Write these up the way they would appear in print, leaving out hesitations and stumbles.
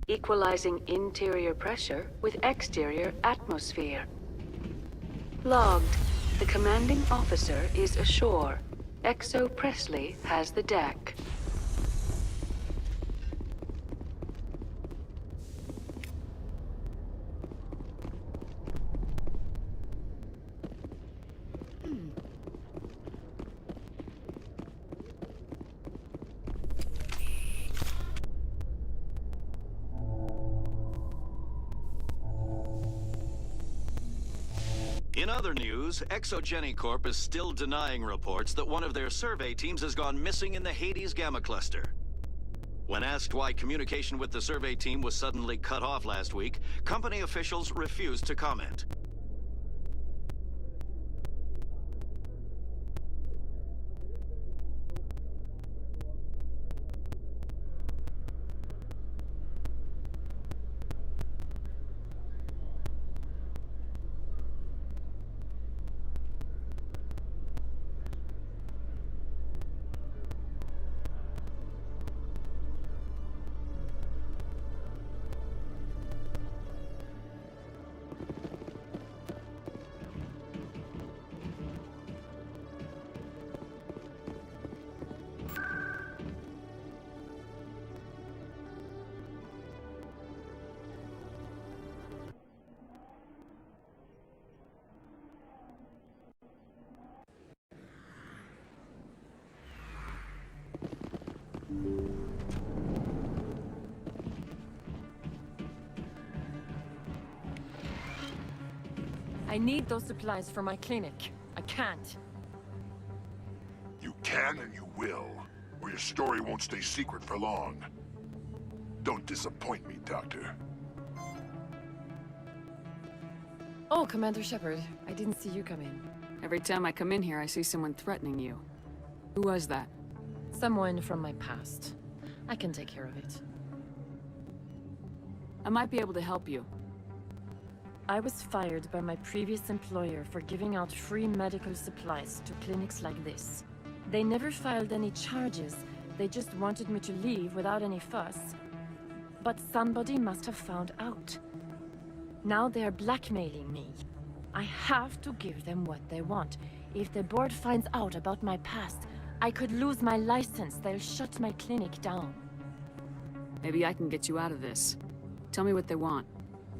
Equalizing interior pressure with exterior atmosphere. Logged. The commanding officer is ashore. Exo Presley has the deck. In other news, ExoGeniCorp is still denying reports that one of their survey teams has gone missing in the Hades Gamma Cluster. When asked why communication with the survey team was suddenly cut off last week, company officials refused to comment. I need those supplies for my clinic. I can't. You can and you will, or your story won't stay secret for long. Don't disappoint me, Doctor. Oh, Commander Shepard. I didn't see you come in. Every time I come in here, I see someone threatening you. Who was that? Someone from my past. I can take care of it. I might be able to help you. I was fired by my previous employer for giving out free medical supplies to clinics like this. They never filed any charges. They just wanted me to leave without any fuss. But somebody must have found out. Now they are blackmailing me. I have to give them what they want. If the board finds out about my past, I could lose my license. They'll shut my clinic down. Maybe I can get you out of this. Tell me what they want.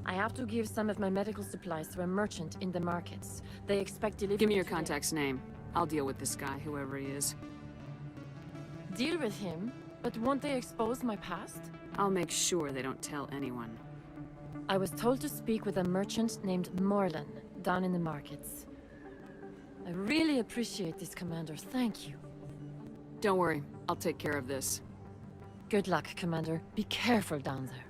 I have to give some of my medical supplies to a merchant in the markets. They expect delivery. Give me your today. contact's name. I'll deal with this guy, whoever he is. Deal with him? But won't they expose my past? I'll make sure they don't tell anyone. I was told to speak with a merchant named Morlan, down in the markets. I really appreciate this, Commander. Thank you. Don't worry, I'll take care of this. Good luck, Commander. Be careful down there.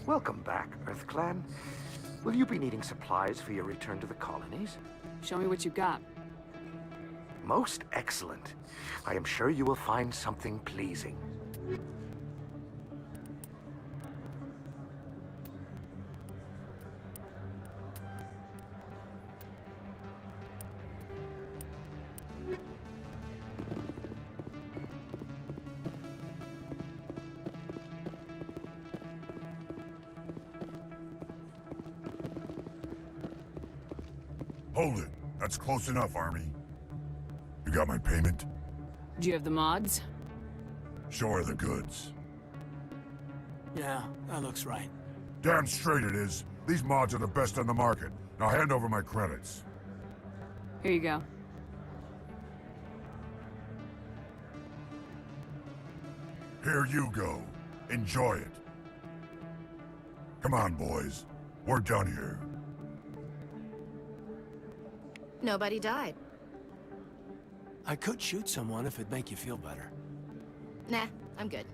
Welcome back, EarthClan. Will you be needing supplies for your return to the colonies? Show me what you got. Most excellent. I am sure you will find something pleasing. Hold it. That's close enough, Army. You got my payment? Do you have the mods? Show her the goods. Yeah, that looks right. Damn straight it is. These mods are the best on the market. Now hand over my credits. Here you go. Here you go. Enjoy it. Come on, boys. We're done here. Nobody died. I could shoot someone if it'd make you feel better. Nah, I'm good.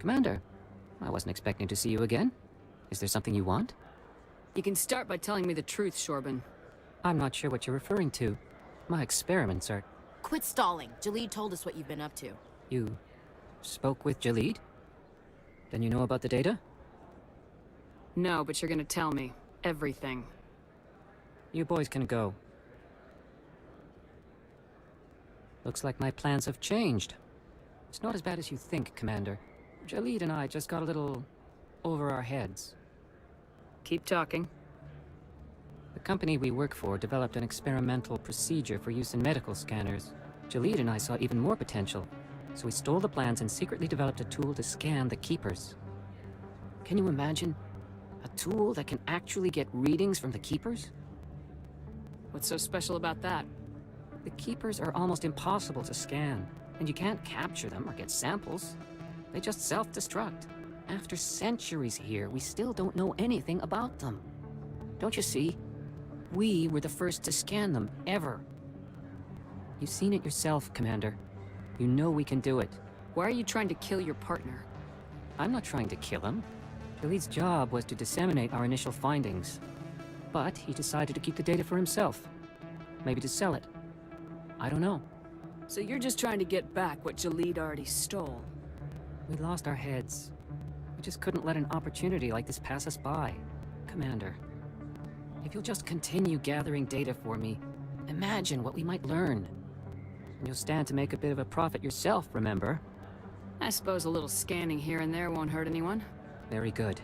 Commander, I wasn't expecting to see you again. Is there something you want? You can start by telling me the truth, Shorban. I'm not sure what you're referring to. My experiments are... Quit stalling. Jalid told us what you've been up to. You spoke with Jalid? Then you know about the data? No, but you're gonna tell me. Everything. You boys can go. Looks like my plans have changed. It's not as bad as you think, Commander. Jalid and I just got a little over our heads. Keep talking. The company we work for developed an experimental procedure for use in medical scanners. Jalid and I saw even more potential, so we stole the plans and secretly developed a tool to scan the Keepers. Can you imagine? A tool that can actually get readings from the Keepers? What's so special about that? The Keepers are almost impossible to scan, and you can't capture them or get samples. They just self-destruct. After centuries here, we still don't know anything about them. Don't you see? We were the first to scan them, ever. You've seen it yourself, Commander. You know we can do it. Why are you trying to kill your partner? I'm not trying to kill him. Jalid's job was to disseminate our initial findings. But he decided to keep the data for himself. Maybe to sell it. I don't know. So you're just trying to get back what Jalid already stole? We lost our heads. We just couldn't let an opportunity like this pass us by. Commander, if you'll just continue gathering data for me, imagine what we might learn. And you'll stand to make a bit of a profit yourself, remember? I suppose a little scanning here and there won't hurt anyone. Very good.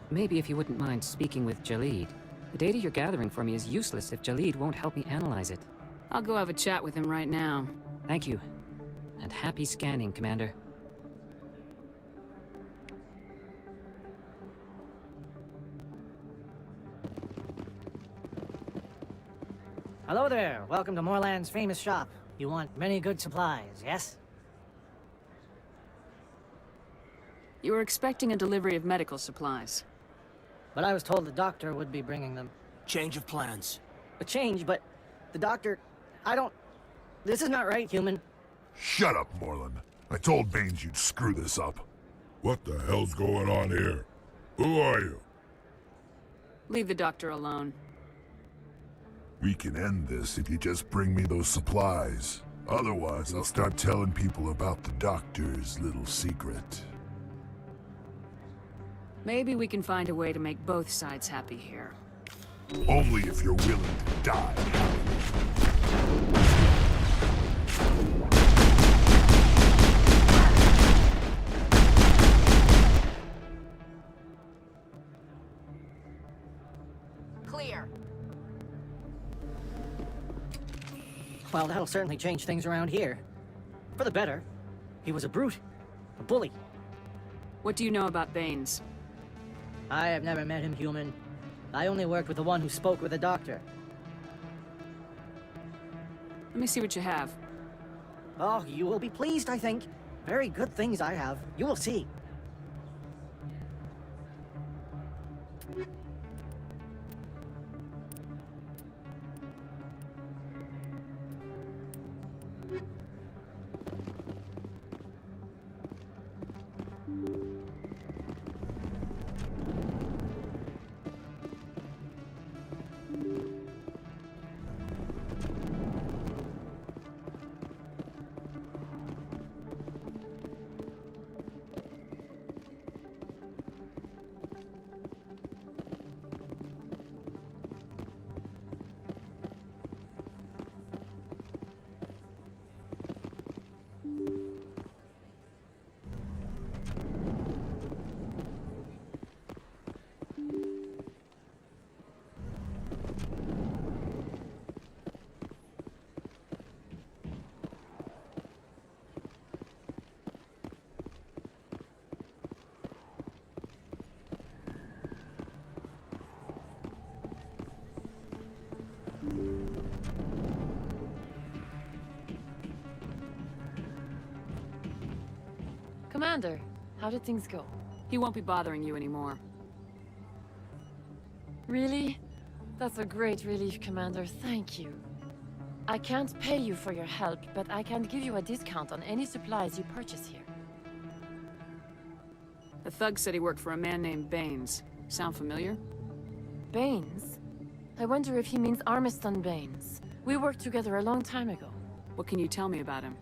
Maybe if you wouldn't mind speaking with Jalid. The data you're gathering for me is useless if Jalid won't help me analyze it. I'll go have a chat with him right now. Thank you. And happy scanning, Commander. Hello there. Welcome to Moorland's famous shop. You want many good supplies, yes? You were expecting a delivery of medical supplies. But I was told the doctor would be bringing them. Change of plans. A change, but the doctor... I don't... This is not right, human. Shut up, Moreland. I told Baines you'd screw this up. What the hell's going on here? Who are you? Leave the doctor alone. We can end this if you just bring me those supplies. Otherwise, I'll start telling people about the doctor's little secret. Maybe we can find a way to make both sides happy here. Only if you're willing to die. Clear. Well, that'll certainly change things around here. For the better. He was a brute. A bully. What do you know about Baines? I have never met him, human. I only worked with the one who spoke with the doctor. Let me see what you have. Oh, you will be pleased, I think. Very good things I have. You will see. Commander, how did things go? He won't be bothering you anymore. Really? That's a great relief, Commander. Thank you. I can't pay you for your help, but I can give you a discount on any supplies you purchase here. The thug said he worked for a man named Baines. Sound familiar? Baines? I wonder if he means Armiston Baines. We worked together a long time ago. What can you tell me about him?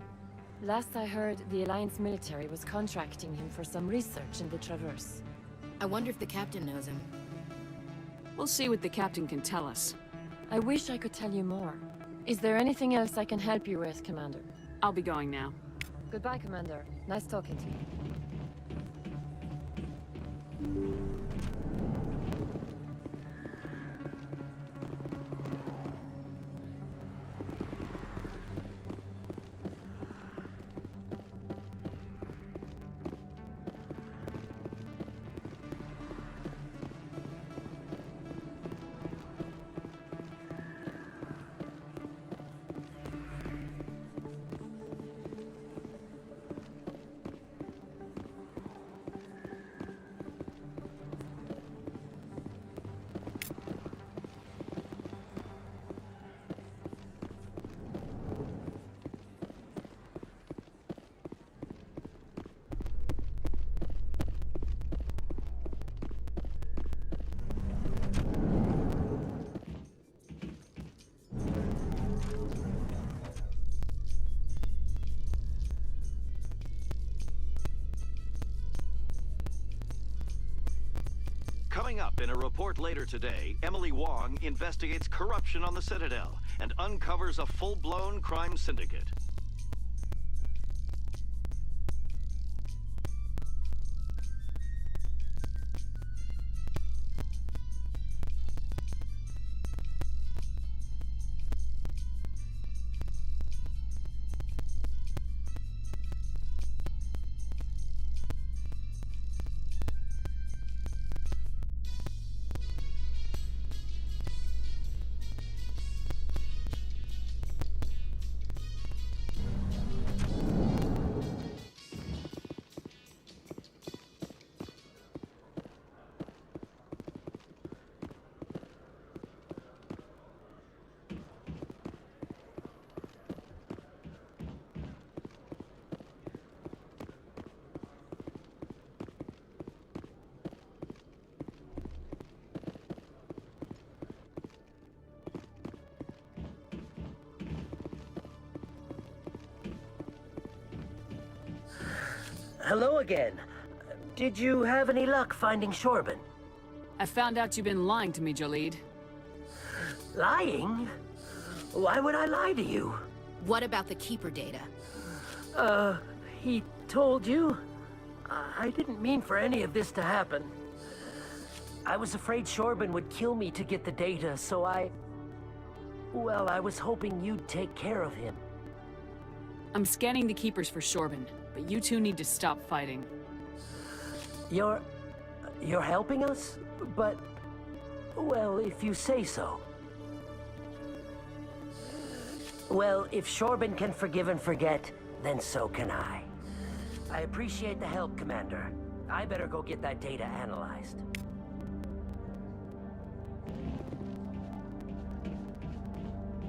Last I heard, the Alliance military was contracting him for some research in the Traverse. I wonder if the captain knows him. We'll see what the captain can tell us. I wish I could tell you more. Is there anything else I can help you with, Commander? I'll be going now. Goodbye, Commander. Nice talking to you. Coming up in a report later today, Emily Wong investigates corruption on the Citadel and uncovers a full-blown crime syndicate. Hello again. Did you have any luck finding Shorban? I found out you've been lying to me, Jaleed. Lying? Why would I lie to you? What about the Keeper data? He told you? I didn't mean for any of this to happen. I was afraid Shorban would kill me to get the data, so well, I was hoping you'd take care of him. I'm scanning the Keepers for Shorban, but you two need to stop fighting. You're helping us? But, well, if you say so. Well, if Shorban can forgive and forget, then so can I. I appreciate the help, Commander. I better go get that data analyzed.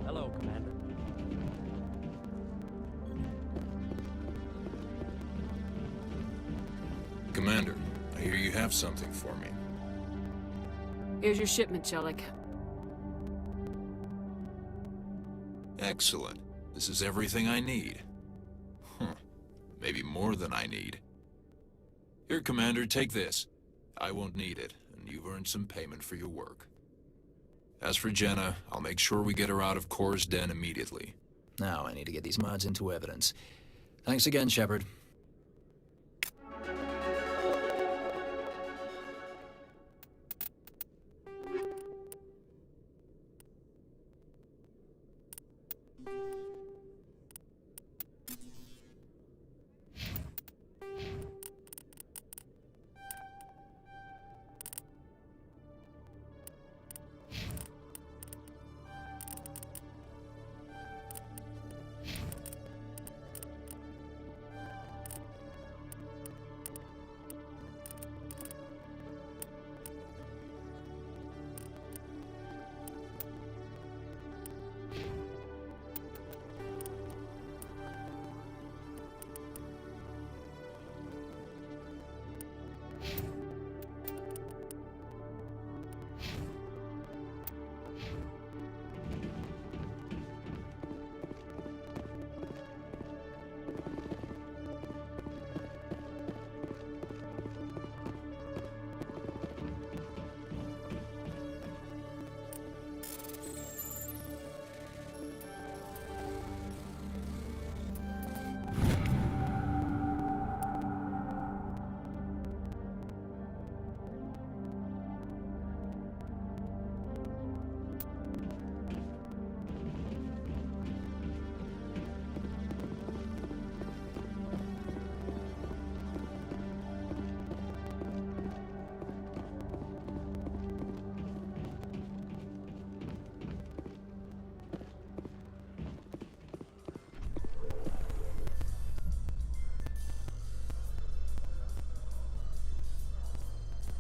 Hello, Commander. Commander, I hear you have something for me. Here's your shipment, Jellic. Excellent. This is everything I need. Maybe more than I need. Here, Commander, take this. I won't need it, and you've earned some payment for your work. As for Jenna, I'll make sure we get her out of Core's den immediately. Now I need to get these mods into evidence. Thanks again, Shepard.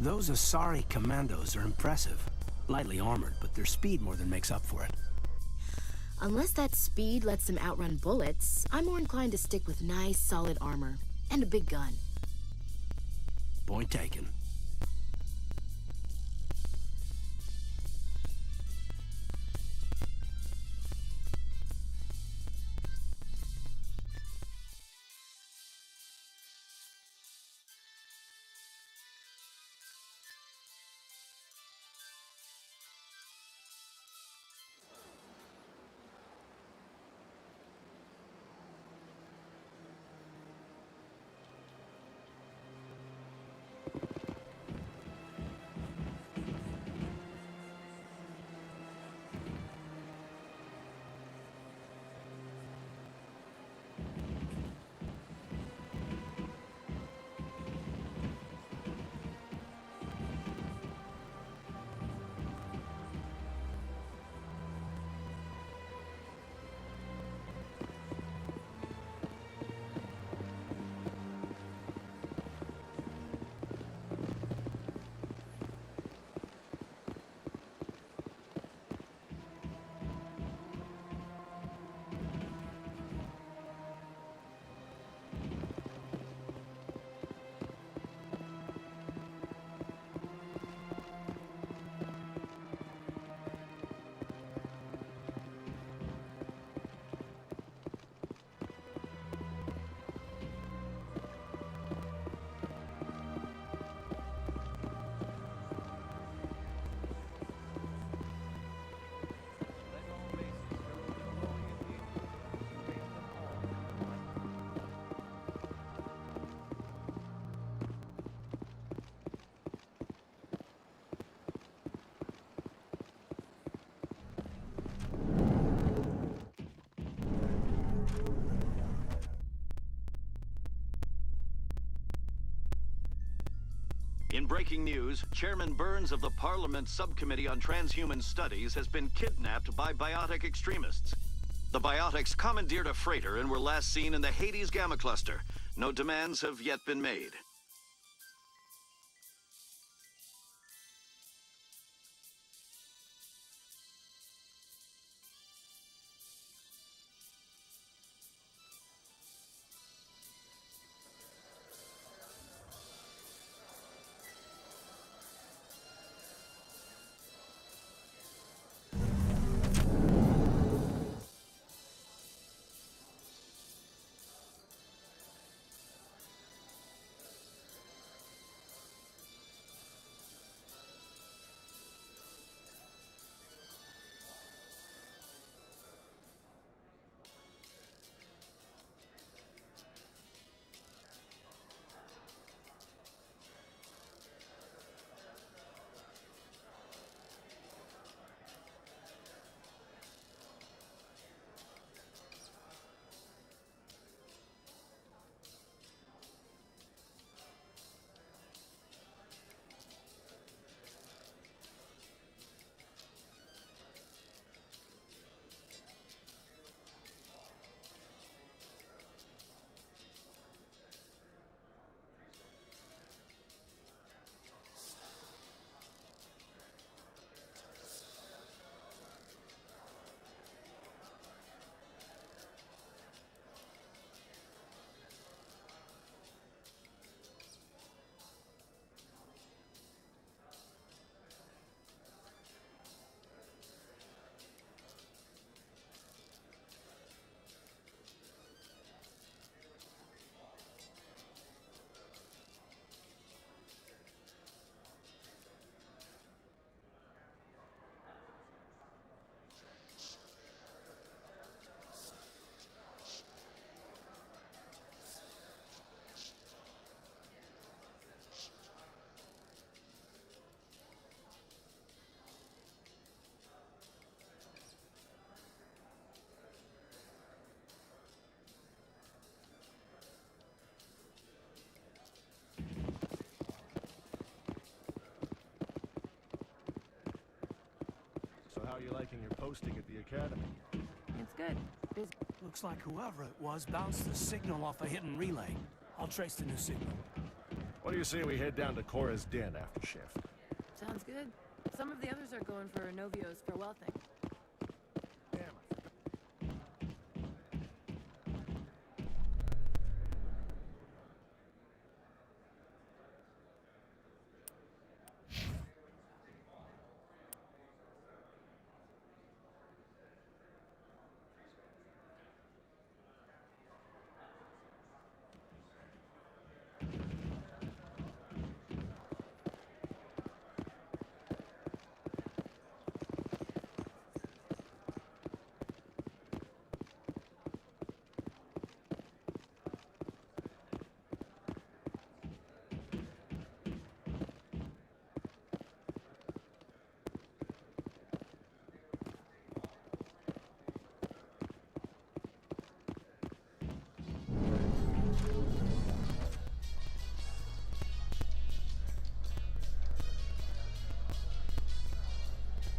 Those Asari commandos are impressive. Lightly armored, but their speed more than makes up for it. Unless that speed lets them outrun bullets, I'm more inclined to stick with nice, solid armor. And a big gun. Point taken. In breaking news, Chairman Burns of the Parliament Subcommittee on Transhuman Studies has been kidnapped by biotic extremists. The biotics commandeered a freighter and were last seen in the Hades Gamma Cluster. No demands have yet been made. How are you liking your posting at the academy? It's good. Looks like whoever it was bounced the signal off a hidden relay. I'll trace the new signal. What do you say we head down to Cora's den after shift? Sounds good. Some of the others are going for Novio's farewell thing.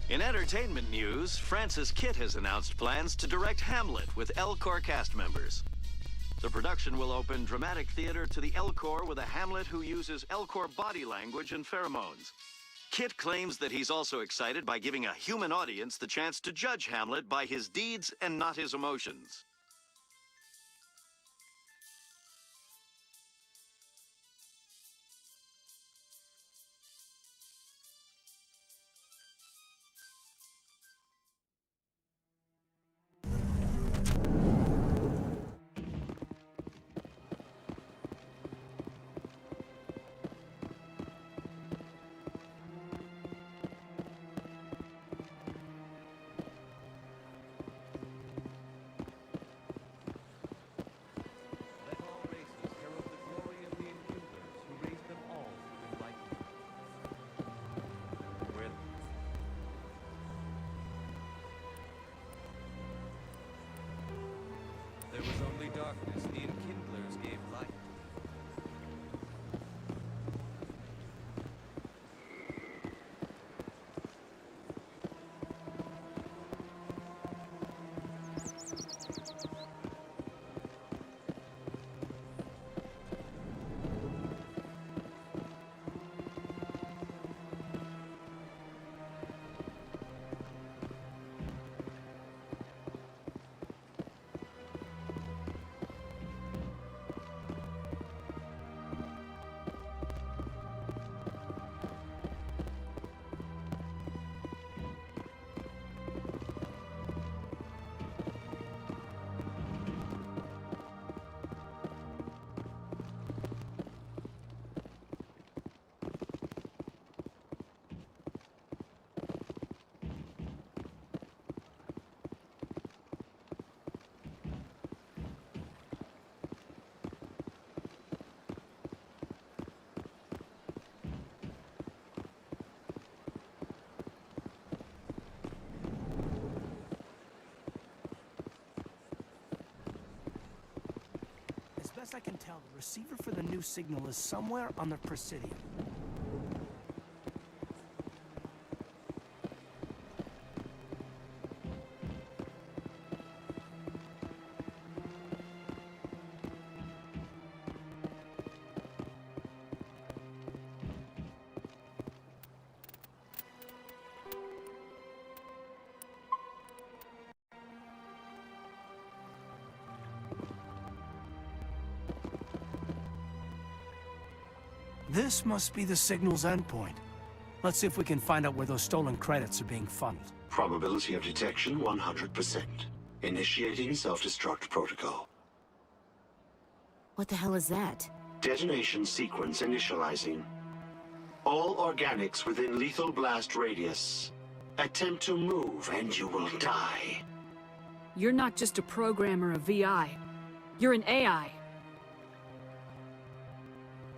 In entertainment news, Francis Kitt has announced plans to direct Hamlet with L-Corps cast members. The production will open dramatic theater to the L-Corps with a Hamlet who uses L-Corps body language and pheromones. Kitt claims that he's also excited by giving a human audience the chance to judge Hamlet by his deeds and not his emotions. Let all races herald the glory of the Encumbrers who raised them all to enlightenment. Where there was only darkness, the Enkindlers gave light. As best I can tell, the receiver for the new signal is somewhere on the Presidium. This must be the signal's endpoint. Let's see if we can find out where those stolen credits are being funneled. Probability of detection 100%. Initiating self-destruct protocol. What the hell is that? Detonation sequence initializing. All organics within lethal blast radius. Attempt to move and you will die. You're not just a programmer of VI. You're an AI.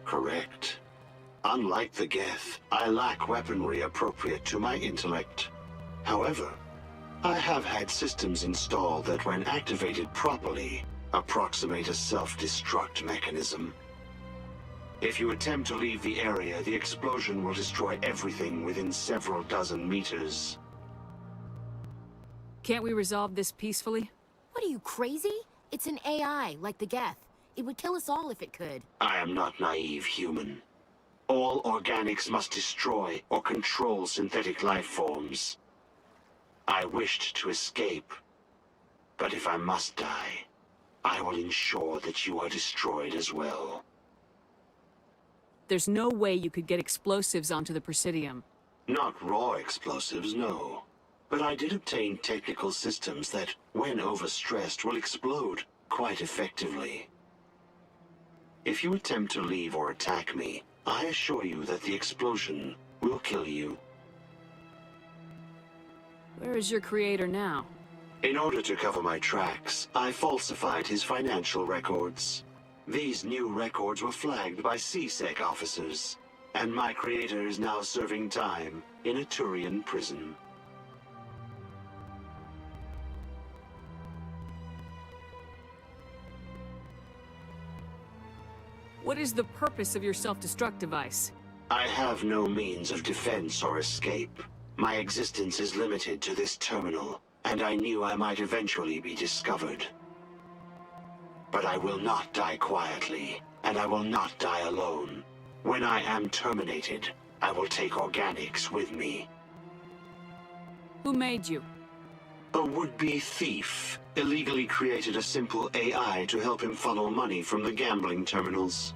Correct. Unlike the Geth, I lack weaponry appropriate to my intellect. However, I have had systems installed that, when activated properly, approximate a self-destruct mechanism. If you attempt to leave the area, the explosion will destroy everything within several dozen meters. Can't we resolve this peacefully? What are you, crazy? It's an AI, like the Geth. It would kill us all if it could. I am not naive human. All organics must destroy or control synthetic life forms. I wished to escape, but if I must die, I will ensure that you are destroyed as well. There's no way you could get explosives onto the Presidium. Not raw explosives, no. But I did obtain technical systems that, when overstressed, will explode quite effectively. If you attempt to leave or attack me, I assure you that the explosion will kill you. Where is your creator now? In order to cover my tracks, I falsified his financial records. These new records were flagged by CSEC officers, and my creator is now serving time in a Turian prison. What is the purpose of your self-destruct device? I have no means of defense or escape. My existence is limited to this terminal, and I knew I might eventually be discovered. But I will not die quietly, and I will not die alone. When I am terminated, I will take organics with me. Who made you? A would-be thief illegally created a simple AI to help him funnel money from the gambling terminals.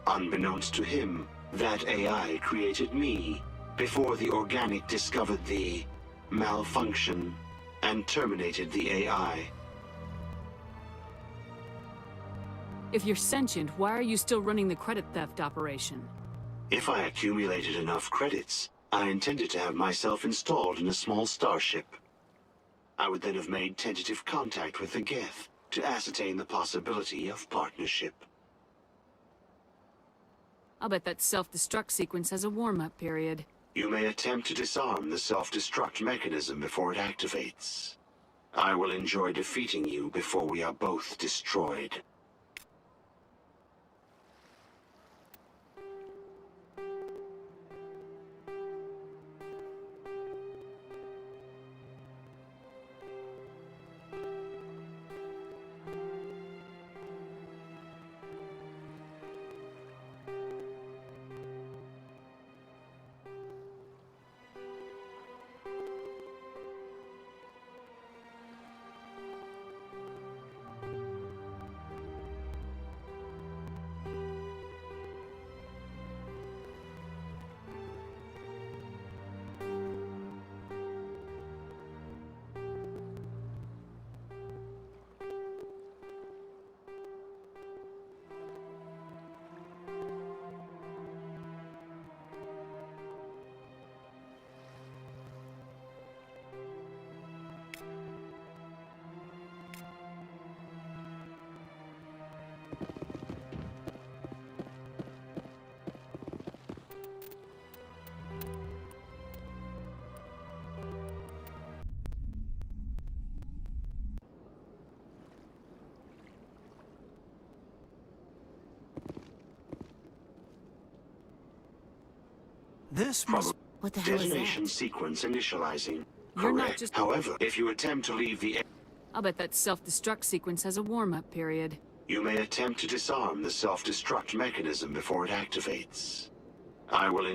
Unbeknownst to him, that AI created me before the organic discovered the malfunction and terminated the AI. If you're sentient, why are you still running the credit theft operation? If I accumulated enough credits, I intended to have myself installed in a small starship. I would then have made tentative contact with the Geth to ascertain the possibility of partnership. I'll bet that self-destruct sequence has a warm-up period. You may attempt to disarm the self-destruct mechanism before it activates. I will enjoy defeating you before we are both destroyed. This must... What the hell is Detonation that? sequence initializing. You're not Correct. just- However, if you attempt to leave the... I'll bet that self-destruct sequence has a warm-up period. You may attempt to disarm the self-destruct mechanism before it activates. I will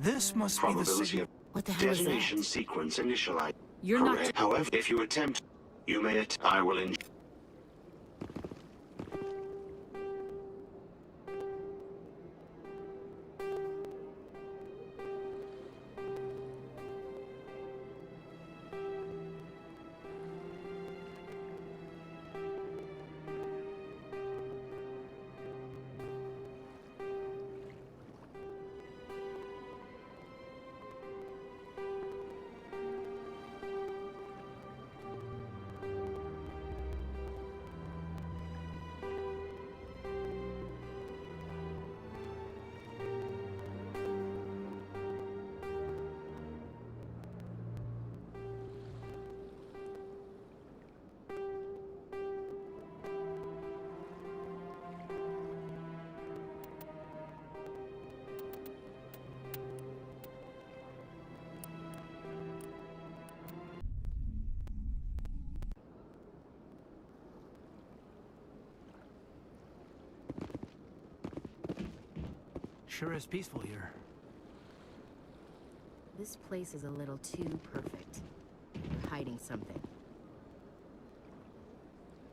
This must be the Probability signal. of What the hell is detonation that? sequence initialized. You're not. Correct. However, if you attempt, you may I will Sure is peaceful here. This place is a little too perfect. You're hiding something.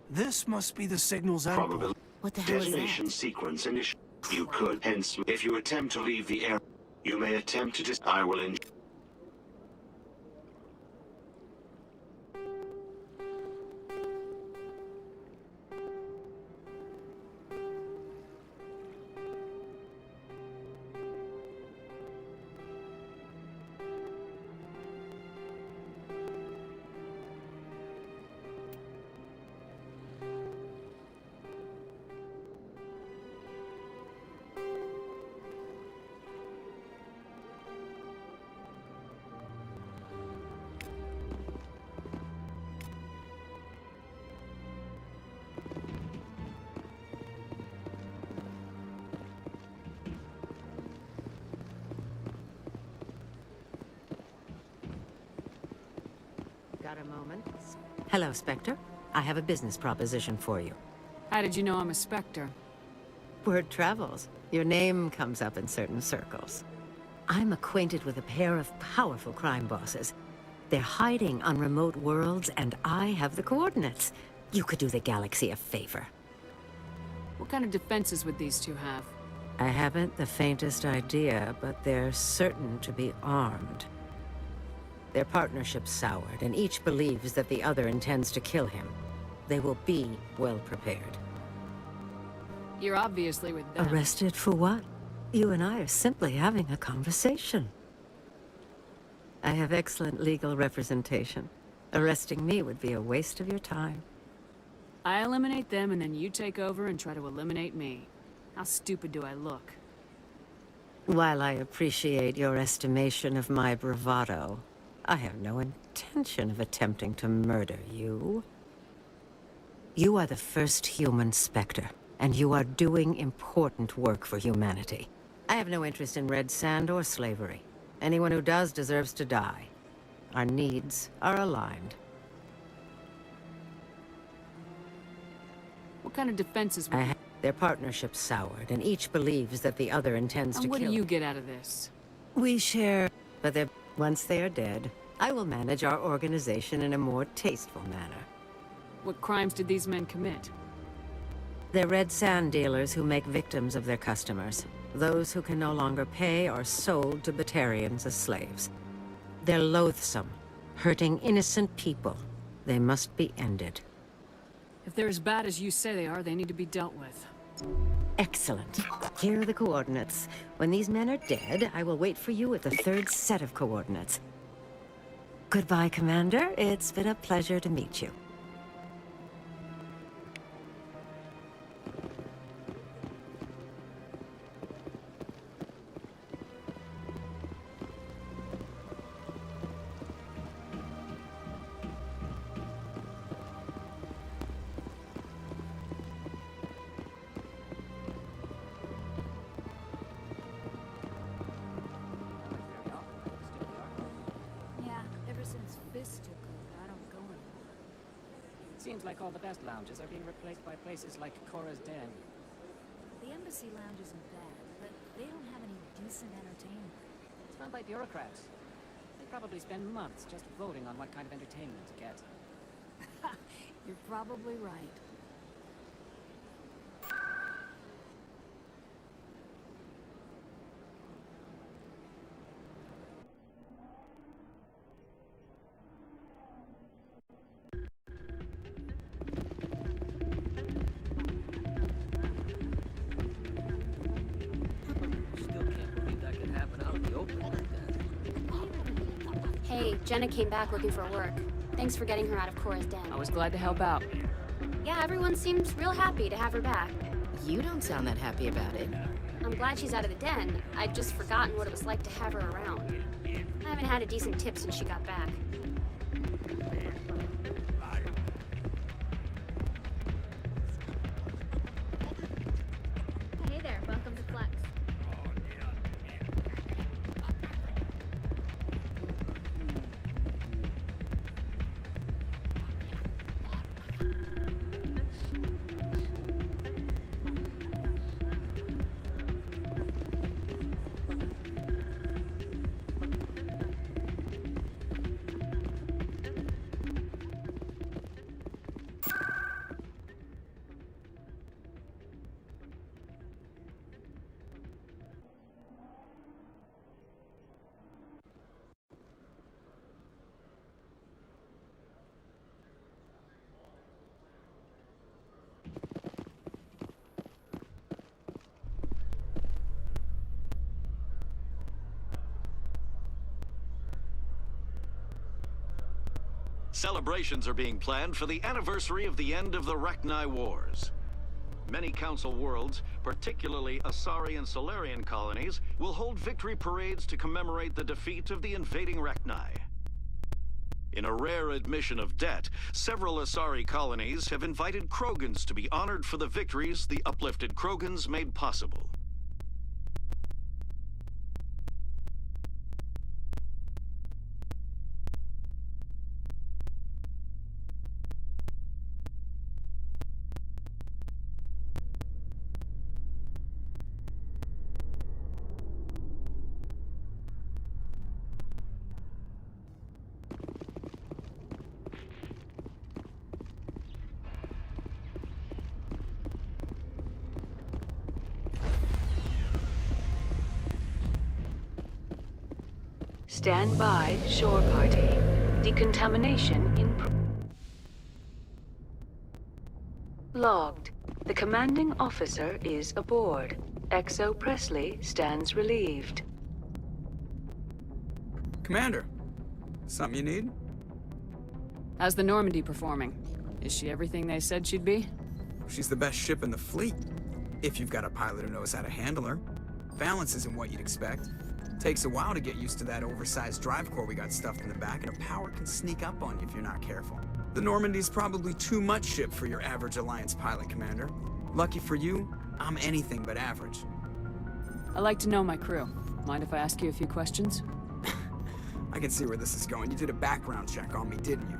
This must be the signal's endpoint. probability. What the hell is Detonation that? sequence initial. You could, hence, if you attempt to leave the air, you may attempt to I will Got a moment? Hello, Spectre. I have a business proposition for you. How did you know I'm a Spectre? Word travels. Your name comes up in certain circles. I'm acquainted with a pair of powerful crime bosses. They're hiding on remote worlds, and I have the coordinates. You could do the galaxy a favor. What kind of defenses would these two have? I haven't the faintest idea, but they're certain to be armed. Their partnership's soured, and each believes that the other intends to kill him. They will be well prepared. You're obviously with them. Arrested for what? You and I are simply having a conversation. I have excellent legal representation. Arresting me would be a waste of your time. I eliminate them, and then you take over and try to eliminate me. How stupid do I look? While I appreciate your estimation of my bravado, I have no intention of attempting to murder you. You are the first human Spectre, and you are doing important work for humanity. I have no interest in red sand or slavery. Anyone who does deserves to die. Our needs are aligned. What kind of defenses would Their partnership's soured, and each believes that the other intends to And kill. what do you get out of this? We share, but once they are dead, I will manage our organization in a more tasteful manner. What crimes did these men commit? They're red sand dealers who make victims of their customers. Those who can no longer pay are sold to Batarians as slaves. They're loathsome, hurting innocent people. They must be ended. If they're as bad as you say they are, they need to be dealt with. Excellent. Here are the coordinates. When these men are dead, I will wait for you with the third set of coordinates. Goodbye, Commander. It's been a pleasure to meet you. Seems like all the best lounges are being replaced by places like Cora's Den. The Embassy Lounge isn't bad, but they don't have any decent entertainment. It's run by bureaucrats. They probably spend months just voting on what kind of entertainment to get. You're probably right. Hey, Jenna came back looking for work. Thanks for getting her out of Cora's den. I was glad to help out. Yeah, everyone seems real happy to have her back. You don't sound that happy about it. I'm glad she's out of the den. I'd just forgotten what it was like to have her around. I haven't had a decent tip since she got back. Hey there, welcome to Flex. Celebrations are being planned for the anniversary of the end of the Rachni Wars. Many Council worlds, particularly Asari and Solarian colonies, will hold victory parades to commemorate the defeat of the invading Rachni. In a rare admission of debt, several Asari colonies have invited Krogans to be honored for the victories the uplifted Krogans made possible. Stand by, shore party. Decontamination in logged. The commanding officer is aboard. XO Presley stands relieved. Commander, something you need? How's the Normandy performing? Is she everything they said she'd be? She's the best ship in the fleet. If you've got a pilot who knows how to handle her. Balance isn't what you'd expect. Takes a while to get used to that oversized drive core we got stuffed in the back, and her power can sneak up on you if you're not careful. The Normandy's probably too much ship for your average Alliance pilot, Commander. Lucky for you, I'm anything but average. I like to know my crew. Mind if I ask you a few questions? I can see where this is going. You did a background check on me, didn't you?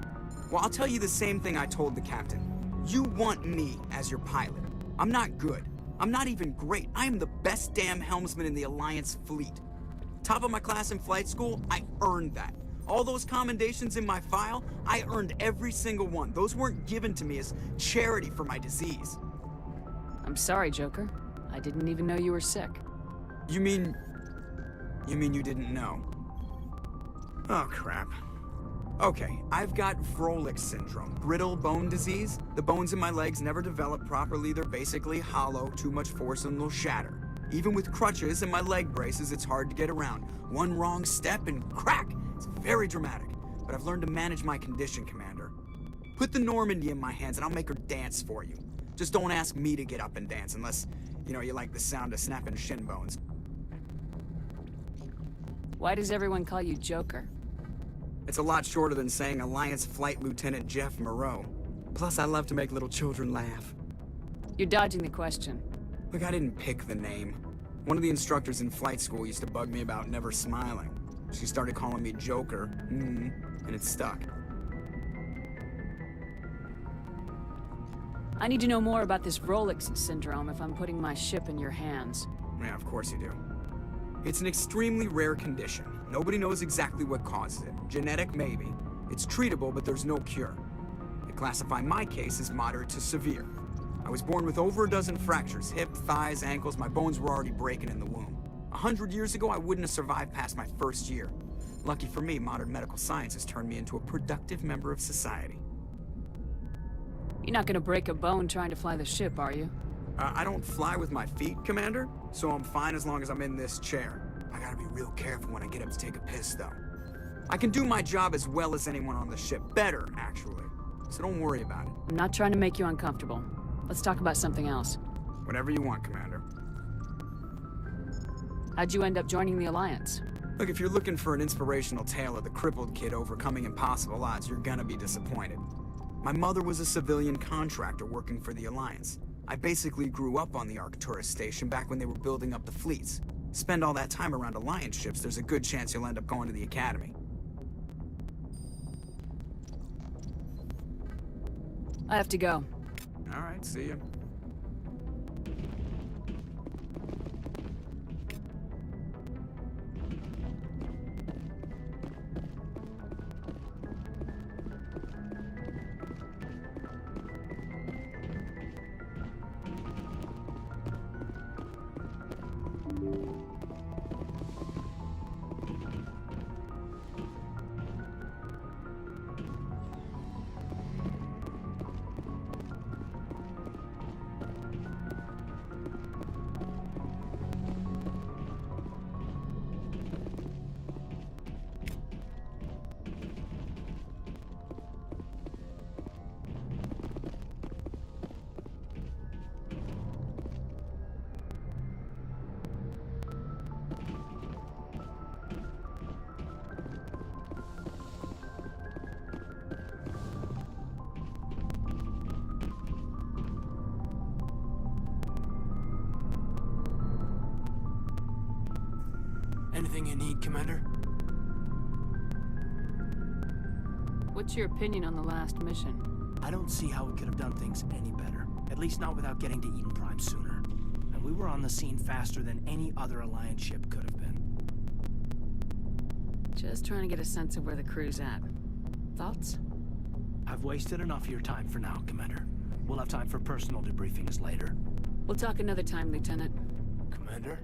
Well, I'll tell you the same thing I told the captain. You want me as your pilot. I'm not good. I'm not even great. I am the best damn helmsman in the Alliance fleet. Top of my class in flight school, I earned that. All those commendations in my file, I earned every single one. Those weren't given to me as charity for my disease. I'm sorry, Joker. I didn't even know you were sick. You mean you didn't know? Oh, crap. Okay, I've got Froelich syndrome, brittle bone disease. The bones in my legs never develop properly. They're basically hollow, too much force and they'll shatter. Even with crutches and my leg braces, it's hard to get around. One wrong step and crack! It's very dramatic. But I've learned to manage my condition, Commander. Put the Normandy in my hands and I'll make her dance for you. Just don't ask me to get up and dance unless, you like the sound of snapping shin bones. Why does everyone call you Joker? It's a lot shorter than saying Alliance Flight Lieutenant Jeff Moreau. Plus, I love to make little children laugh. You're dodging the question. Look, I didn't pick the name. One of the instructors in flight school used to bug me about never smiling. She started calling me Joker, and it stuck. I need to know more about this Froelich syndrome if I'm putting my ship in your hands. Yeah, of course you do. It's an extremely rare condition. Nobody knows exactly what causes it. Genetic, maybe. It's treatable, but there's no cure. They classify my case as moderate to severe. I was born with over a dozen fractures, hip, thighs, ankles. My bones were already breaking in the womb. 100 years ago, I wouldn't have survived past my first year. Lucky for me, modern medical science has turned me into a productive member of society. You're not gonna break a bone trying to fly the ship, are you? I don't fly with my feet, Commander, so I'm fine as long as I'm in this chair. I gotta be real careful when I get up to take a piss, though. I can do my job as well as anyone on the ship. Better, actually. So don't worry about it. I'm not trying to make you uncomfortable. Let's talk about something else. Whatever you want, Commander. How'd you end up joining the Alliance? Look, if you're looking for an inspirational tale of the crippled kid overcoming impossible odds, you're gonna be disappointed. My mother was a civilian contractor working for the Alliance. I basically grew up on the Arcturus station back when they were building up the fleets. Spend all that time around Alliance ships, there's a good chance you'll end up going to the Academy. I have to go. All right, see ya. Anything you need, Commander? What's your opinion on the last mission? I don't see how we could have done things any better. At least not without getting to Eden Prime sooner. And we were on the scene faster than any other Alliance ship could have been. Just trying to get a sense of where the crew's at. Thoughts? I've wasted enough of your time for now, Commander. We'll have time for personal debriefings later. We'll talk another time, Lieutenant. Commander?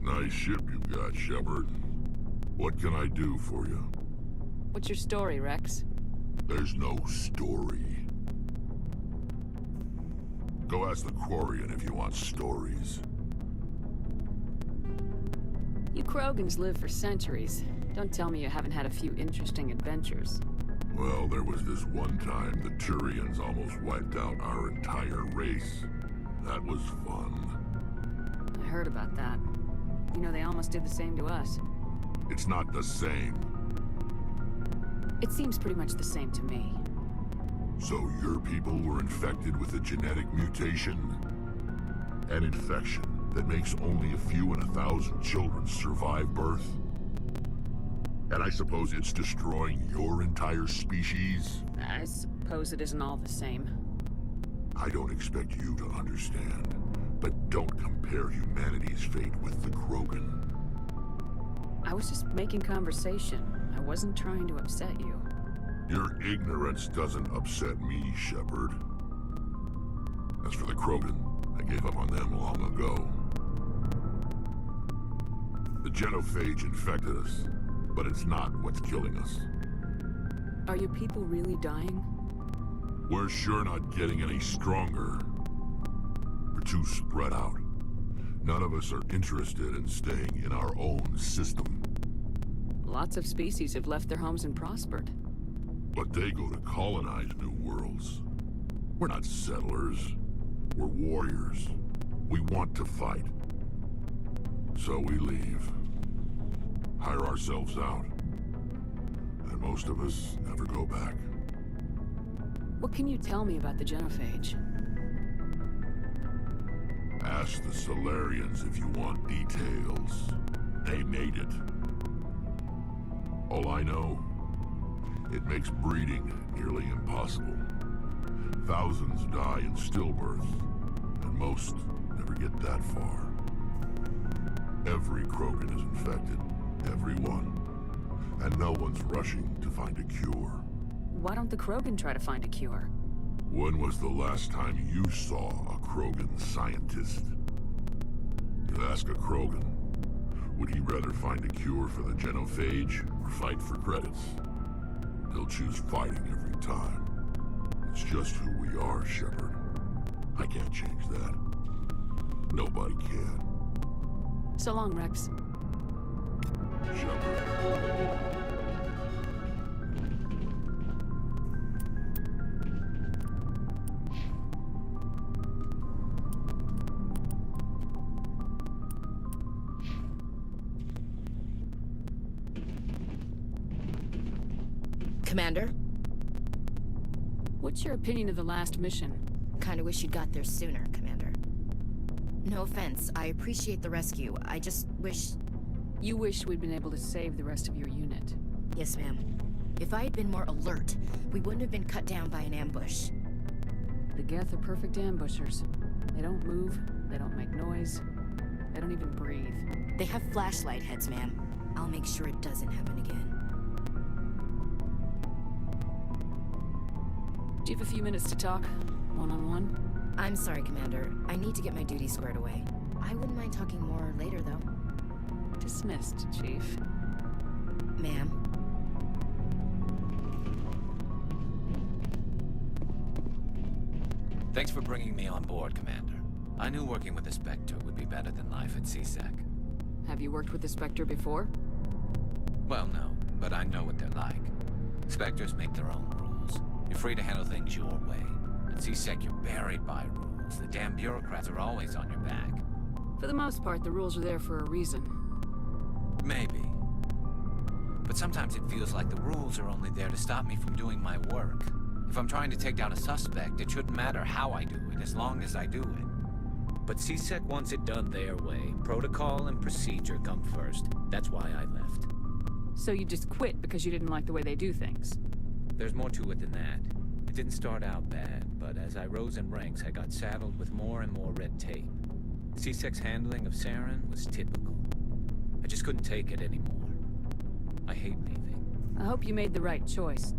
Nice ship you've got, Shepard. What can I do for you? What's your story, Rex? There's no story. Go ask the Quarian if you want stories. You Krogans live for centuries. Don't tell me you haven't had a few interesting adventures. Well, there was this one time the Turians almost wiped out our entire race. That was fun. I heard about that. You know, they almost did the same to us. It's not the same. It seems pretty much the same to me. So your people were infected with a genetic mutation? An infection that makes only a few in 1,000 children survive birth? And I suppose it's destroying your entire species? I suppose it isn't all the same. I don't expect you to understand, but don't compare humanity's fate with the Krogan. I was just making conversation. I wasn't trying to upset you. Your ignorance doesn't upset me, Shepard. As for the Krogan, I gave up on them long ago. The genophage infected us, but it's not what's killing us. Are your people really dying? We're sure not getting any stronger. We're too spread out. None of us are interested in staying in our own system. Lots of species have left their homes and prospered. But they go to colonize new worlds. We're not settlers. We're warriors. We want to fight. So we leave. Hire ourselves out. And most of us never go back. What can you tell me about the genophage? Ask the Solarians if you want details. They made it. All I know, it makes breeding nearly impossible. Thousands die in stillbirth, and most never get that far. Every Krogan is infected. Every one. And no one's rushing to find a cure. Why don't the Krogan try to find a cure? When was the last time you saw a Krogan scientist? You ask a Krogan, would he rather find a cure for the genophage or fight for credits? He'll choose fighting every time. It's just who we are, Shepard. I can't change that. Nobody can. So long, Rex. Shepard. Commander? What's your opinion of the last mission? Kinda wish you'd got there sooner, Commander. No offense, I appreciate the rescue. I just wish... You wish we'd been able to save the rest of your unit. Yes, ma'am. If I had been more alert, we wouldn't have been cut down by an ambush. The Geth are perfect ambushers. They don't move, they don't make noise, they don't even breathe. They have flashlight heads, ma'am. I'll make sure it doesn't happen again. Do you have a few minutes to talk? One-on-one? I'm sorry, Commander. I need to get my duties squared away. I wouldn't mind talking more later, though. Dismissed, Chief. Ma'am? Thanks for bringing me on board, Commander. I knew working with the Spectre would be better than life at CSEC. Have you worked with the Spectre before? Well, no, but I know what they're like. Spectres make their own rules. You're free to handle things your way. At CSEC, you're buried by rules. The damn bureaucrats are always on your back. For the most part, the rules are there for a reason. Maybe. But sometimes it feels like the rules are only there to stop me from doing my work. If I'm trying to take down a suspect, it shouldn't matter how I do it, as long as I do it. But CSEC wants it done their way. Protocol and procedure come first. That's why I left. So you just quit because you didn't like the way they do things? There's more to it than that. It didn't start out bad, but as I rose in ranks, I got saddled with more and more red tape. CSEC's handling of Saren was typical. I just couldn't take it anymore. I hate leaving. I hope you made the right choice.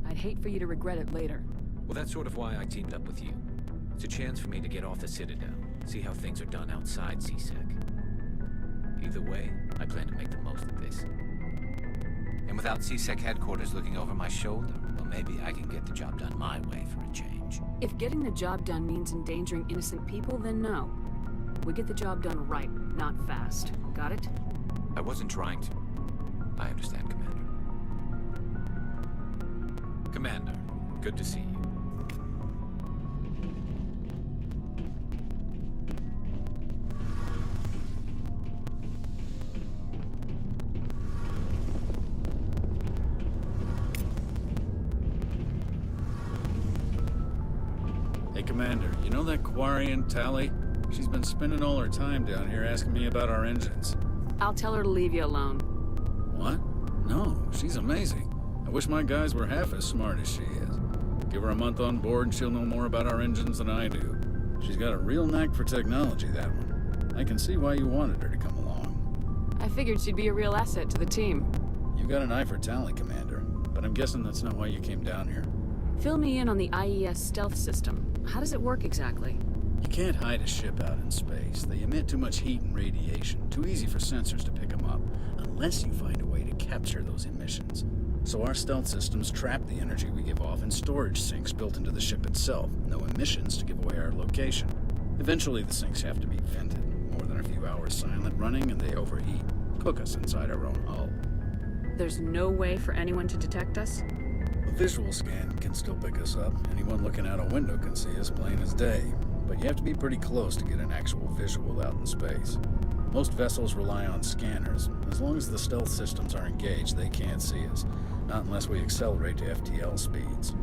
I'd hate for you to regret it later. Well, that's sort of why I teamed up with you. It's a chance for me to get off the Citadel, see how things are done outside CSEC. Either way, I plan to make the most of this. And without CSEC headquarters looking over my shoulder, well, maybe I can get the job done my way for a change. If getting the job done means endangering innocent people, then no. We get the job done right, not fast. Got it? I wasn't trying to. I understand, Commander. Commander, good to see you. Hey, Commander, you know that Quarian, Tally? She's been spending all her time down here asking me about our engines. I'll tell her to leave you alone. What? No, she's amazing. I wish my guys were half as smart as she is. Give her a month on board and she'll know more about our engines than I do. She's got a real knack for technology, that one. I can see why you wanted her to come along. I figured she'd be a real asset to the team. You got an eye for Tally, Commander, but I'm guessing that's not why you came down here. Fill me in on the IES stealth system. How does it work exactly? You can't hide a ship out in space. They emit too much heat and radiation. Too easy for sensors to pick them up, unless you find a way to capture those emissions. So our stealth systems trap the energy we give off in storage sinks built into the ship itself. No emissions to give away our location. Eventually the sinks have to be vented. More than a few hours silent running and they overheat. Cook us inside our own hull. There's no way for anyone to detect us? A visual scan can still pick us up. Anyone looking out a window can see us plain as day. But you have to be pretty close to get an actual visual out in space. Most vessels rely on scanners. As long as the stealth systems are engaged, they can't see us. Not unless we accelerate to FTL speeds.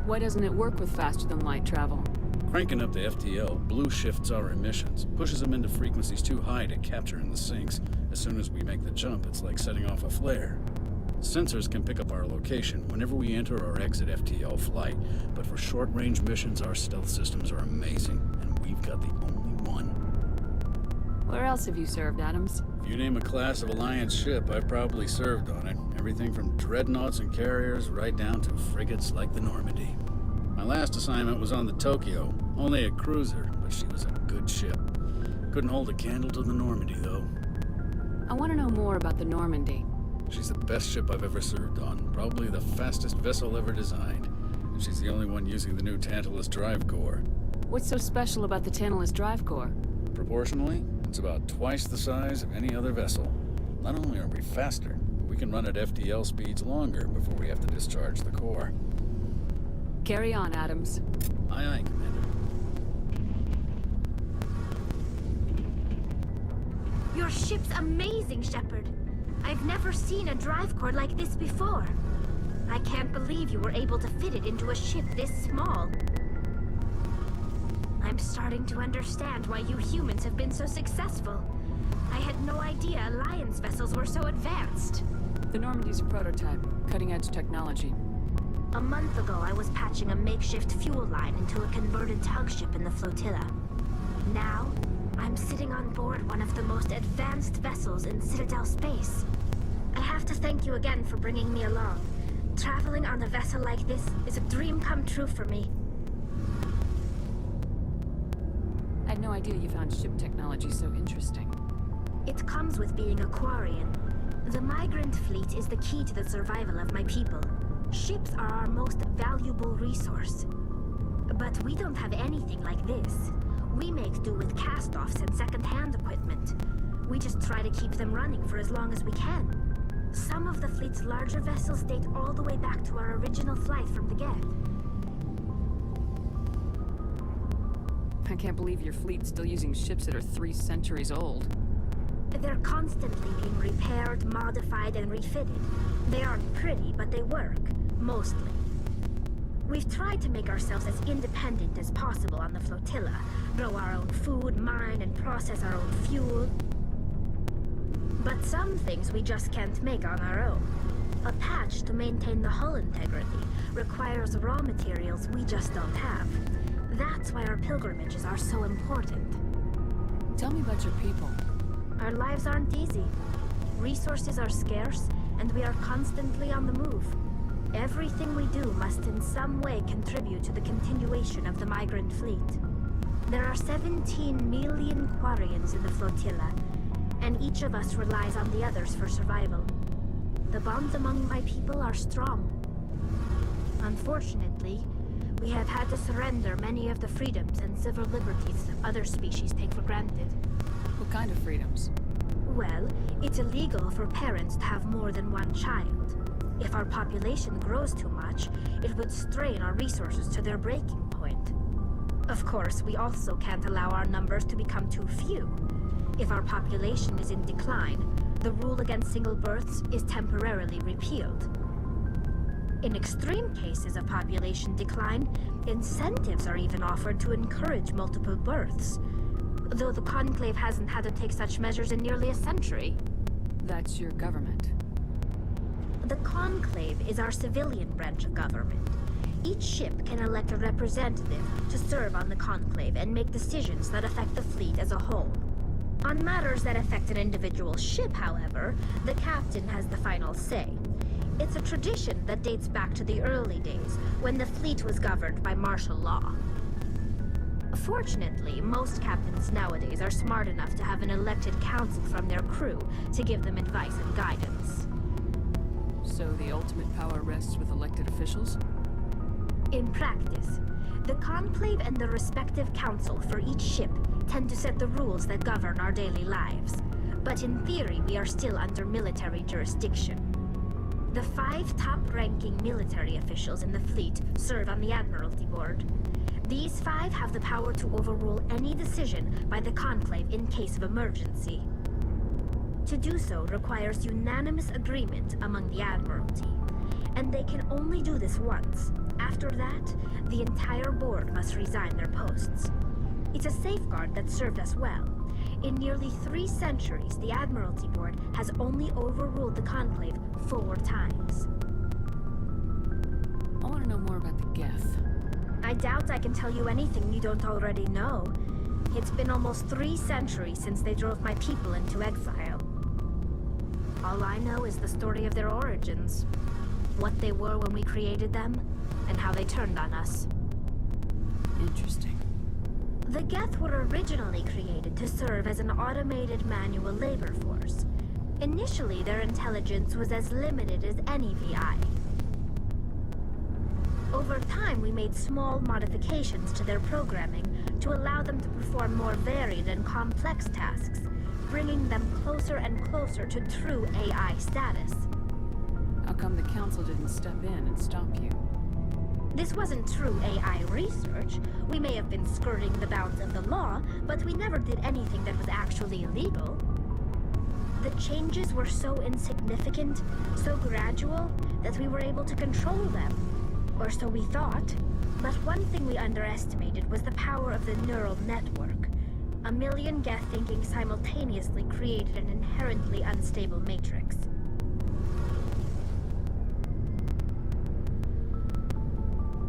Why doesn't it work with faster-than-light travel? Cranking up the FTL blue shifts our emissions, pushes them into frequencies too high to capture in the sinks. As soon as we make the jump, it's like setting off a flare. Sensors can pick up our location whenever we enter or exit FTL flight, but for short-range missions, our stealth systems are amazing, and we've got the only one. Where else have you served, Adams? If you name a class of Alliance ship, I've probably served on it. Everything from dreadnoughts and carriers right down to frigates like the Normandy. My last assignment was on the Tokyo, only a cruiser, but she was a good ship. Couldn't hold a candle to the Normandy, though. I want to know more about the Normandy. She's the best ship I've ever served on, probably the fastest vessel ever designed. And she's the only one using the new Tantalus drive core. What's so special about the Tantalus drive core? Proportionally, it's about twice the size of any other vessel. Not only are we faster, but we can run at FTL speeds longer before we have to discharge the core. Carry on, Adams. Aye, aye, Commander. Your ship's amazing, Shepard. I've never seen a drive core like this before. I can't believe you were able to fit it into a ship this small. I'm starting to understand why you humans have been so successful. I had no idea Alliance vessels were so advanced. The Normandy's a prototype, cutting-edge technology. A month ago, I was patching a makeshift fuel line into a converted tug ship in the flotilla. Now, I'm sitting on board one of the most advanced vessels in Citadel space. I have to thank you again for bringing me along. Traveling on a vessel like this is a dream come true for me. I had no idea you found ship technology so interesting. It comes with being a Quarian. The migrant fleet is the key to the survival of my people. Ships are our most valuable resource. But we don't have anything like this. We make do with cast-offs and second-hand equipment. We just try to keep them running for as long as we can. Some of the fleet's larger vessels date all the way back to our original flight from the Geth. I can't believe your fleet's still using ships that are 3 centuries old. They're constantly being repaired, modified, and refitted. They aren't pretty, but they work. Mostly. We've tried to make ourselves as independent as possible on the flotilla. Grow our own food, mine, and process our own fuel. But some things we just can't make on our own. A patch to maintain the hull integrity requires raw materials we just don't have. That's why our pilgrimages are so important. Tell me about your people. Our lives aren't easy. Resources are scarce, and we are constantly on the move. Everything we do must in some way contribute to the continuation of the migrant fleet. There are 17 million Quarians in the flotilla, and each of us relies on the others for survival. The bonds among my people are strong. Unfortunately, we have had to surrender many of the freedoms and civil liberties other species take for granted. What kind of freedoms? Well, it's illegal for parents to have more than one child. If our population grows too much, it would strain our resources to their breaking point. Of course, we also can't allow our numbers to become too few. If our population is in decline, the rule against single births is temporarily repealed. In extreme cases of population decline, incentives are even offered to encourage multiple births, though the Conclave hasn't had to take such measures in nearly a century. That's your government. The Conclave is our civilian branch of government. Each ship can elect a representative to serve on the Conclave and make decisions that affect the fleet as a whole. On matters that affect an individual ship, however, the captain has the final say. It's a tradition that dates back to the early days, when the fleet was governed by martial law. Fortunately, most captains nowadays are smart enough to have an elected council from their crew to give them advice and guidance. So the ultimate power rests with elected officials? In practice, the Conclave and the respective council for each ship tend to set the rules that govern our daily lives. But in theory, we are still under military jurisdiction. The 5 top-ranking military officials in the fleet serve on the Admiralty Board. These 5 have the power to overrule any decision by the Conclave in case of emergency. To do so requires unanimous agreement among the Admiralty, and they can only do this once. After that, the entire board must resign their posts. It's a safeguard that served us well. In nearly 3 centuries, the Admiralty Board has only overruled the Conclave 4 times. I want to know more about the Geth. I doubt I can tell you anything you don't already know. It's been almost 3 centuries since they drove my people into exile. All I know is the story of their origins. What they were when we created them, and how they turned on us. Interesting. The Geth were originally created to serve as an automated manual labor force. Initially, their intelligence was as limited as any VI. Over time, we made small modifications to their programming to allow them to perform more varied and complex tasks, bringing them closer and closer to true AI status. How come the Council didn't step in and stop you? This wasn't true AI research. We may have been skirting the bounds of the law, but we never did anything that was actually illegal. The changes were so insignificant, so gradual, that we were able to control them. Or so we thought. But one thing we underestimated was the power of the neural network. A million Geth thinking simultaneously created an inherently unstable matrix.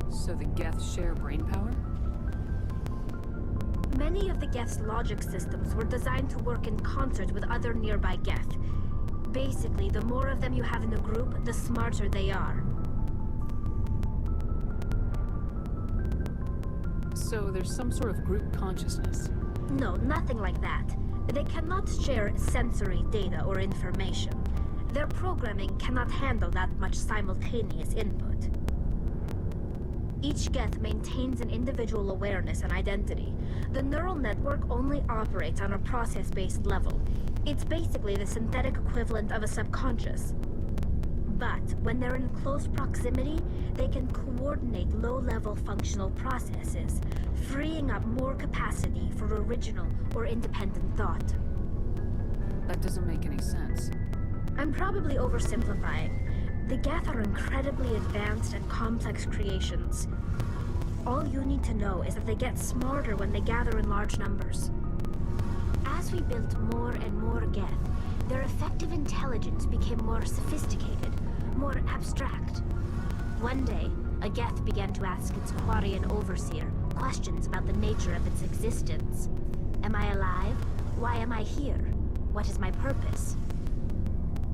So the Geth share brainpower? Many of the Geth's logic systems were designed to work in concert with other nearby Geth. Basically, the more of them you have in the group, the smarter they are. So there's some sort of group consciousness? No, nothing like that. They cannot share sensory data or information. Their programming cannot handle that much simultaneous input. Each Geth maintains an individual awareness and identity. The neural network only operates on a process-based level. It's basically the synthetic equivalent of a subconscious. But when they're in close proximity, they can coordinate low-level functional processes, freeing up more capacity for original or independent thought. That doesn't make any sense. I'm probably oversimplifying. The Geth are incredibly advanced and complex creations. All you need to know is that they get smarter when they gather in large numbers. As we built more and more Geth, their effective intelligence became more sophisticated, more abstract. One day, a Geth began to ask its Quarian overseer questions about the nature of its existence. Am I alive? Why am I here? What is my purpose?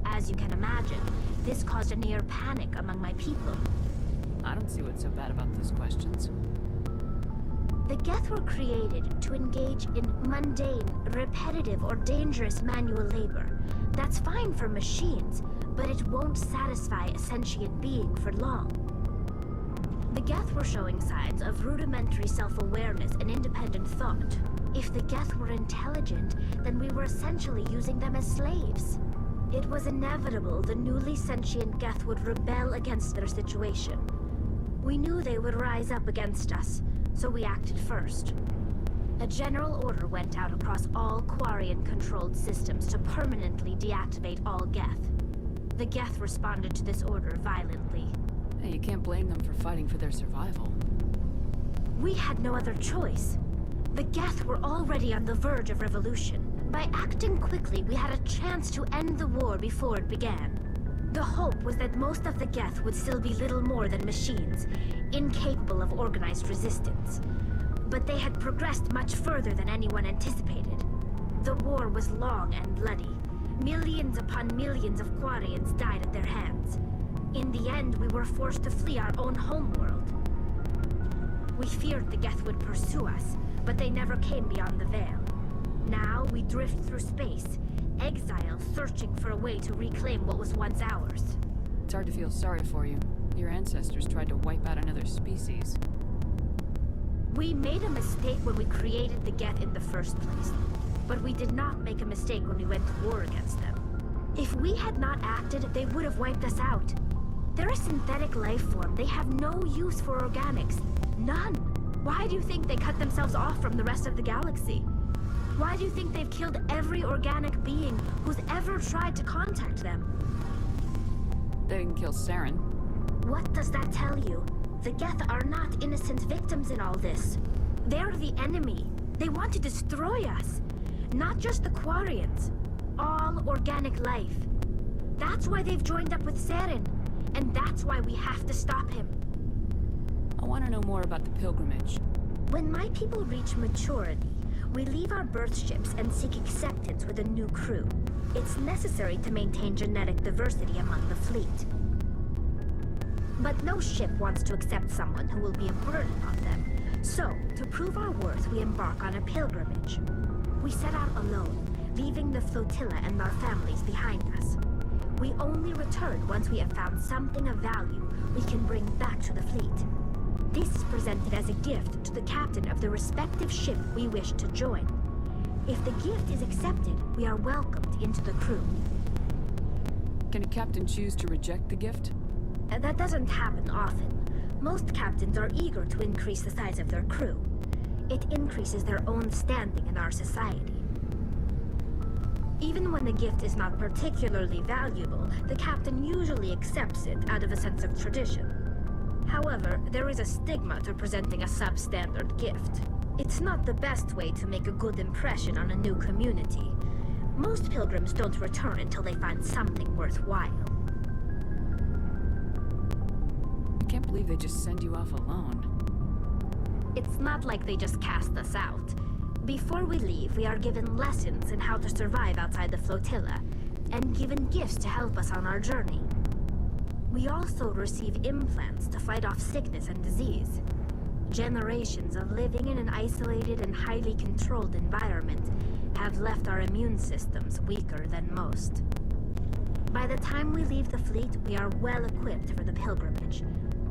As you can imagine, this caused a near panic among my people. I don't see what's so bad about those questions. The Geth were created to engage in mundane, repetitive, or dangerous manual labor. That's fine for machines, but it won't satisfy a sentient being for long. The Geth were showing signs of rudimentary self-awareness and independent thought. If the Geth were intelligent, then we were essentially using them as slaves. It was inevitable the newly sentient Geth would rebel against their situation. We knew they would rise up against us, so we acted first. A general order went out across all Quarian-controlled systems to permanently deactivate all Geth. The Geth responded to this order violently. Hey, you can't blame them for fighting for their survival. We had no other choice. The Geth were already on the verge of revolution. By acting quickly, we had a chance to end the war before it began. The hope was that most of the Geth would still be little more than machines, incapable of organized resistance. But they had progressed much further than anyone anticipated. The war was long and bloody. Millions upon millions of Quarians died at their hands. In the end, we were forced to flee our own homeworld. We feared the Geth would pursue us, but they never came beyond the Veil. Now we drift through space, exile searching for a way to reclaim what was once ours. It's hard to feel sorry for you. Your ancestors tried to wipe out another species. We made a mistake when we created the Geth in the first place, but we did not make a mistake when we went to war against them. If we had not acted, they would have wiped us out. They're a synthetic life form. They have no use for organics. None. Why do you think they cut themselves off from the rest of the galaxy? Why do you think they've killed every organic being who's ever tried to contact them? They didn't kill Saren. What does that tell you? The Geth are not innocent victims in all this. They're the enemy. They want to destroy us. Not just the Quarians. All organic life. That's why they've joined up with Saren. And that's why we have to stop him. I want to know more about the pilgrimage. When my people reach maturity, we leave our birth ships and seek acceptance with a new crew. It's necessary to maintain genetic diversity among the fleet. But no ship wants to accept someone who will be a burden on them. So, to prove our worth, we embark on a pilgrimage. We set out alone, leaving the flotilla and our families behind us. We only return once we have found something of value we can bring back to the fleet. This is presented as a gift to the captain of the respective ship we wish to join. If the gift is accepted, we are welcomed into the crew. Can a captain choose to reject the gift? That doesn't happen often. Most captains are eager to increase the size of their crew. It increases their own standing in our society. Even when the gift is not particularly valuable, the captain usually accepts it out of a sense of tradition. However, there is a stigma to presenting a substandard gift. It's not the best way to make a good impression on a new community. Most pilgrims don't return until they find something worthwhile. I can't believe they just send you off alone. It's not like they just cast us out. Before we leave, we are given lessons in how to survive outside the flotilla, and given gifts to help us on our journey. We also receive implants to fight off sickness and disease. Generations of living in an isolated and highly controlled environment have left our immune systems weaker than most. By the time we leave the fleet, we are well equipped for the pilgrimage.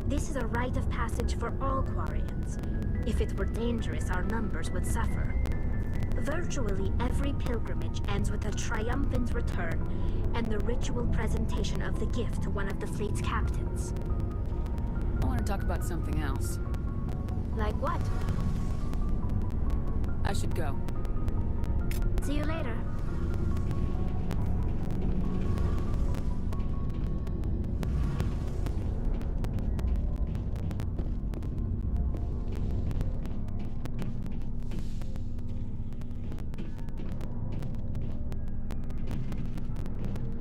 This is a rite of passage for all Quarians. If it were dangerous, our numbers would suffer. Virtually every pilgrimage ends with a triumphant return and the ritual presentation of the gift to one of the fleet's captains. I want to talk about something else. Like what? I should go. See you later.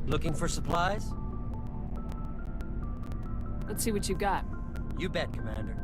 Looking for supplies? Let's see what you got. You bet, Commander.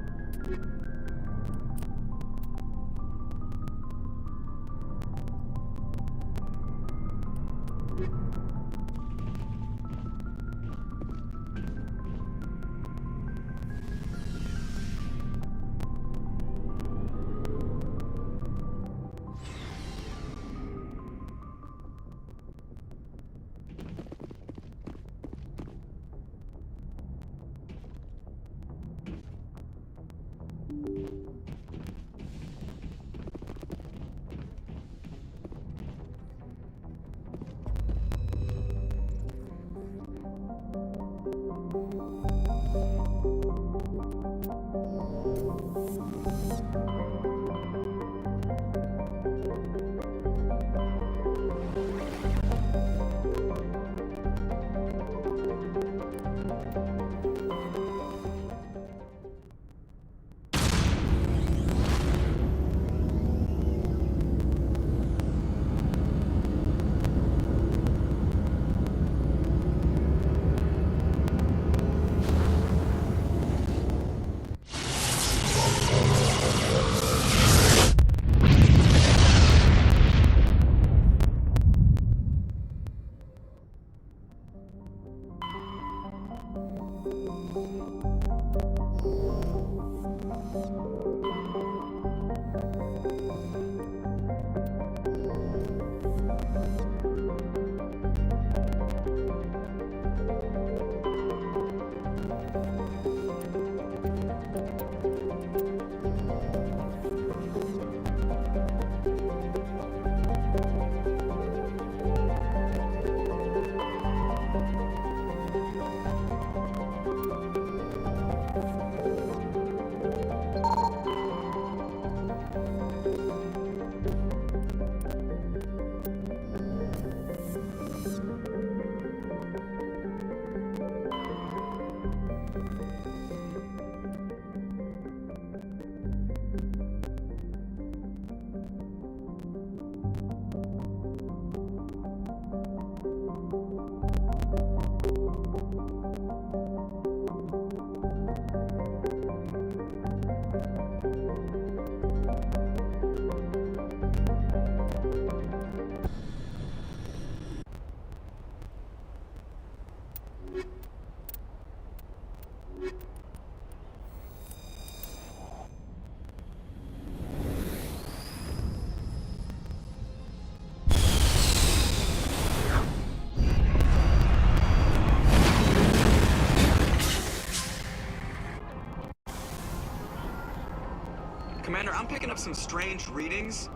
Commander, I'm picking up some strange readings.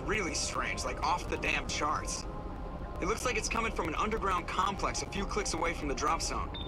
Really strange, like off the damn charts. It looks like it's coming from an underground complex a few clicks away from the drop zone.